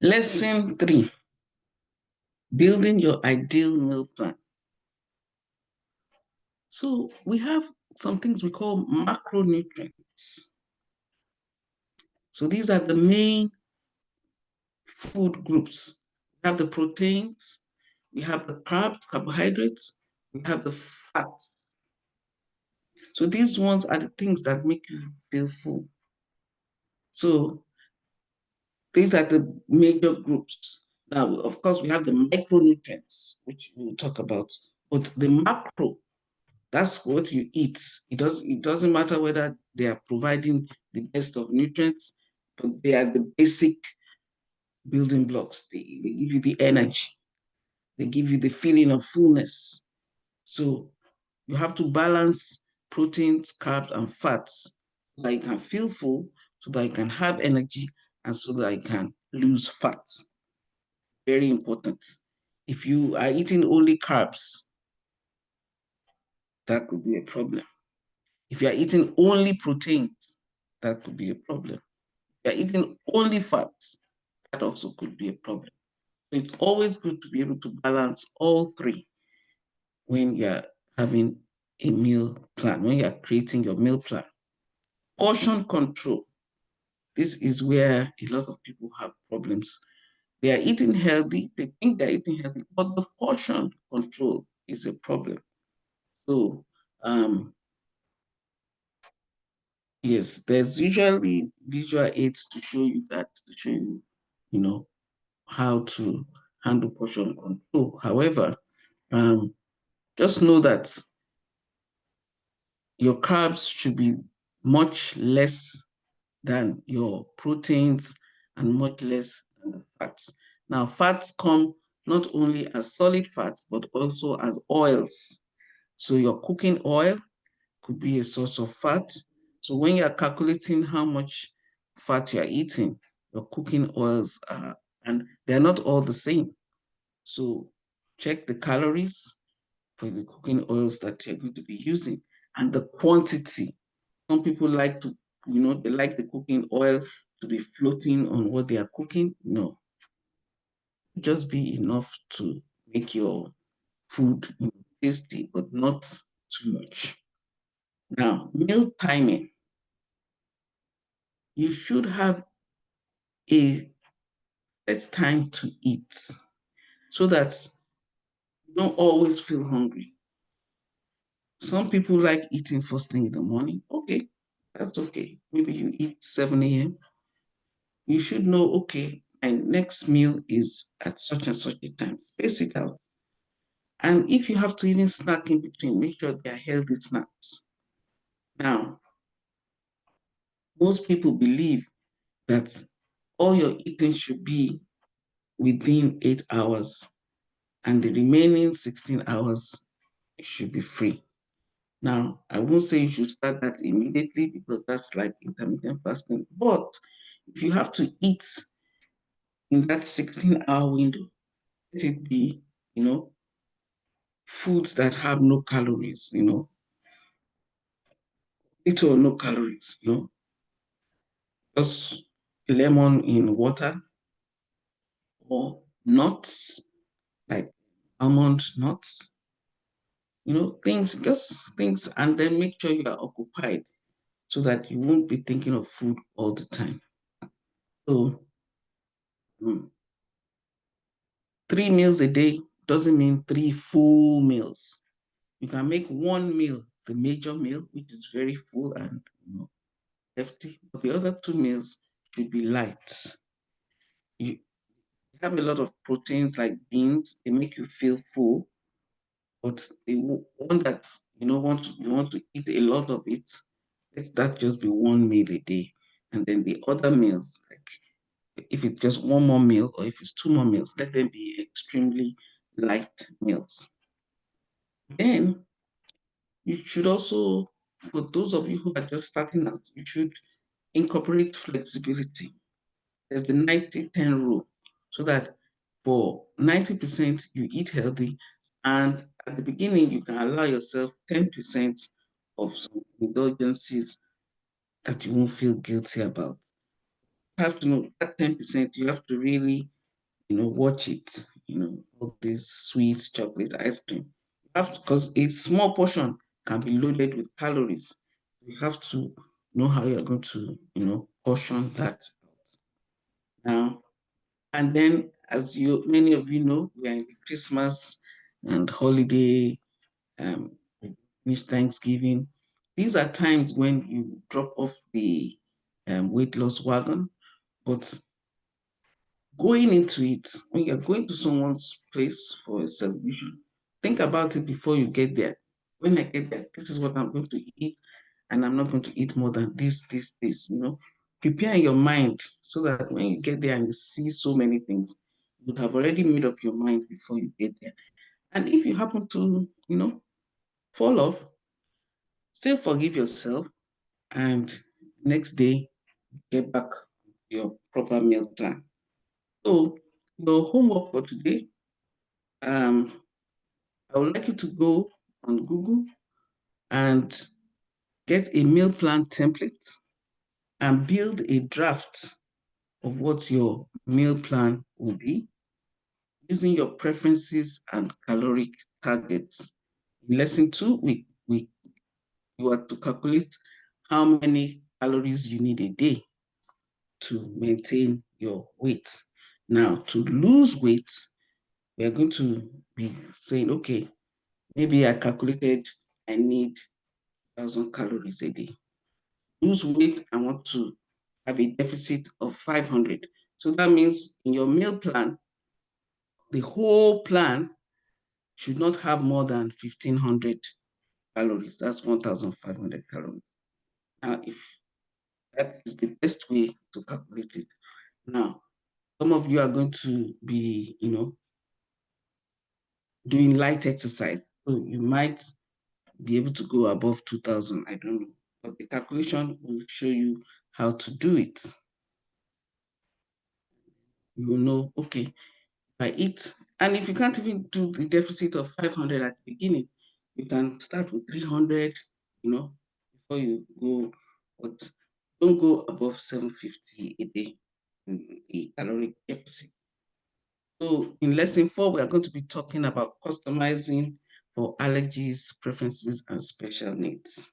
Lesson 3, building your ideal meal plan. So we have some things we call macronutrients. So these are the main food groups. We have the proteins, we have the carbs, carbohydrates, we have the fats. So these ones are the things that make you feel full. So these are the major groups. Now, of course, we have the micronutrients, which we'll talk about, but the macro, that's what you eat. It doesn't matter whether they are providing the best of nutrients, but they are the basic building blocks. They give you the energy, they give you the feeling of fullness. So you have to balance proteins, carbs, and fats so that you can feel full, so that you can have energy, and so that you can lose fat. Very important. If you are eating only carbs, that could be a problem. If you are eating only proteins, that could be a problem. If you are eating only fats, that also could be a problem. So it's always good to be able to balance all three when you're having a meal plan, when you're creating your meal plan. Portion control. This is where a lot of people have problems. They are eating healthy, they think they're eating healthy, but the portion control is a problem. So, yes, there's usually visual aids to show you that, to show you, you know, how to handle portion control. However, um, just know that your carbs should be much less than your proteins and much less than the fats. Now, fats come not only as solid fats, but also as oils. So your cooking oil could be a source of fat. So when you're calculating how much fat you're eating, your cooking oils are, and they're not all the same. So check the calories for the cooking oils that you're going to be using and the quantity. Some people like to, they like the cooking oil to be floating on what they are cooking. No, just be enough to make your food tasty, but not too much. Now, meal timing. You should have a set time to eat so that you don't always feel hungry. Some people like eating first thing in the morning. Okay, that's okay. Maybe you eat 7 a.m. You should know, okay, my next meal is at such and such a time. Space it out. And if you have to even snack in between, make sure they are healthy snacks. Now, most people believe that all your eating should be within 8 hours, and the remaining 16 hours should be free. Now, I won't say you should start that immediately because that's like intermittent fasting. But if you have to eat in that 16-hour window, let it be, you know, foods that have no calories, little or no calories, just lemon in water or nuts like almond nuts, things, just things, and then make sure you are occupied so that you won't be thinking of food all the time. So, 3 meals a day doesn't mean 3 full meals. You can make one meal the major meal, which is very full and hefty, but the other 2 meals should be light. You have a lot of proteins like beans, they make you feel full, but the one that you want to eat a lot of it, let that just be 1 meal a day. And then the other meals, like if it's just one more meal or if it's 2 more meals, let them be extremely light meals. Then you should also, for those of you who are just starting out, you should incorporate flexibility. There's the 90-10 rule, so that for 90% you eat healthy, and at the beginning you can allow yourself 10% of some indulgences that you won't feel guilty about. have to know that 10%, you have to really, watch it, all these sweets, chocolate, ice cream. You have to, because a small portion can be loaded with calories. You have to know how you're going to, portion that now. And then, as many of you know, we are in the Christmas and holiday, um, finish Thanksgiving. These are times when you drop off the weight loss wagon, but going into it, when you're going to someone's place for a celebration, think about it before you get there. When I get there, this is what I'm going to eat, and I'm not going to eat more than this. Prepare your mind so that when you get there and you see so many things, you have already made up your mind before you get there. And if you happen to, fall off, still forgive yourself, and next day get back your proper meal plan. So your homework for today, um, I would like you to go on Google and get a meal plan template and build a draft of what your meal plan will be using your preferences and caloric targets. In lesson 2, you are to calculate how many calories you need a day to maintain your weight. Now, to lose weight, we are going to be saying, okay, maybe I calculated I need 1,000 calories a day. Lose weight, I want to have a deficit of 500. So that means in your meal plan, the whole plan should not have more than 1,500 calories. That's 1,500 calories. Now, if that is the best way to calculate it. Now, some of you are going to be, doing light exercise. So you might be able to go above 2,000. I don't know. But the calculation will show you how to do it. You will know, okay, I eat. And if you can't even do the deficit of 500 at the beginning, you can start with 300, before you go, but don't go above 750 a day in the caloric deficit. So in lesson 4, we are going to be talking about customizing for allergies, preferences, and special needs.